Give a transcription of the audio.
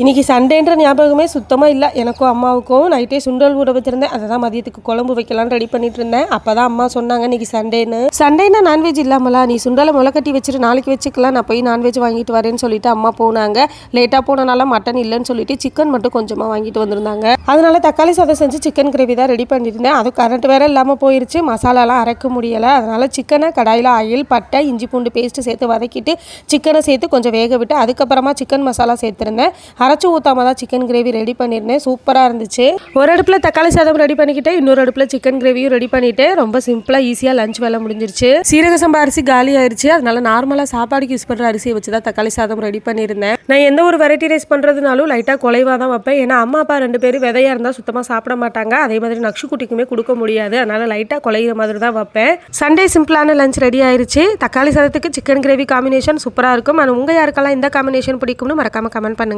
இன்றைக்கி சண்டேன்ற ஞாபகமே சுத்தமாக இல்லை எனக்கும் அம்மாவுக்கும். நைட்டே சுண்டல் ஊற வச்சுருந்தேன். அதை தான் மதியத்துக்கு குழம்பு வைக்கலான்னு ரெடி பண்ணிட்டு இருந்தேன். அப்போ தான் அம்மா சொன்னாங்க இன்றைக்கி சண்டேன்னா நான்வெஜ் இல்லாமலா, நீ சுண்டலை முளைக்கட்டி வச்சுட்டு நாளைக்கு வச்சுக்கலாம், நான் போய் நான்வெஜ் வாங்கிட்டு வரேன்னு சொல்லிட்டு அம்மா போனாங்க. லேட்டாக போனனால மட்டன் இல்லைன்னு சொல்லிட்டு சிக்கன் மட்டும் கொஞ்சமாக வாங்கிட்டு வந்திருந்தாங்க. அதனால தக்காளி சாதம் செஞ்சு சிக்கன் கிரேவி தான் ரெடி பண்ணியிருந்தேன். அது கரண்ட் வேறு இல்லாமல் போயிடுச்சு, மசாலாலாம் அரைக்க முடியலை. அதனால் சிக்கனை கடாயில் ஆயில், பட்டை, இஞ்சி பூண்டு பேஸ்ட்டு சேர்த்து வதக்கிட்டு சிக்கனை சேர்த்து கொஞ்சம் வேக விட்டு அதுக்கப்புறமா சிக்கன் மசாலா சேர்த்துருந்தேன். அரைச்சி ஊற்றாம தான் சிக்கன் கிரேவி ரெடி பண்ணியிருந்தேன். சூப்பராக இருந்துச்சு. ஒரு அடுப்பில் தக்காளி சாதம் ரெடி பண்ணிக்கிட்டேன், இன்னொரு அடுப்பில் சிக்கன் கிரேவியும் ரெடி பண்ணிவிட்டு ரொம்ப சிம்பிளாக ஈஸியாக லஞ்ச் வேலை முடிஞ்சிருச்சு. சீரக சம்பா அரிசி காலி ஆயிடுச்சு. அதனால நார்மலாக சாப்பாடுக்கு யூஸ் பண்ணுற அரிசியை வச்சு தான் தக்காளி சாதம் ரெடி பண்ணியிருந்தேன். நான் எந்த ஒரு வெரைட்டி ரைஸ் பண்ணுறதுனாலும் லைட்டாக குலைவாக தான் வைப்பேன். ஏன்னா அம்மா அப்பா 2 பேரும் விதையாக இருந்தால் சுத்தமாக சாப்பிட மாட்டாங்க. அதே மாதிரி நக்ஷு குட்டிக்குமே கொடுக்க முடியாது. அதனால் லைட்டாக குலைகிற மாதிரி தான் வைப்பேன். சண்டே சிம்பிளான லஞ்ச் ரெடி ஆயிடுச்சு. தக்காளி சாதத்துக்கு சிக்கன் கிரேவி காம்பினேஷன் சூப்பராக இருக்கும். ஆனால் உங்கள் யாருக்கெல்லாம் இந்த காம்பினேஷன் பிடிக்கும்னு மறக்காமல் கமெண்ட் பண்ணுங்கள்.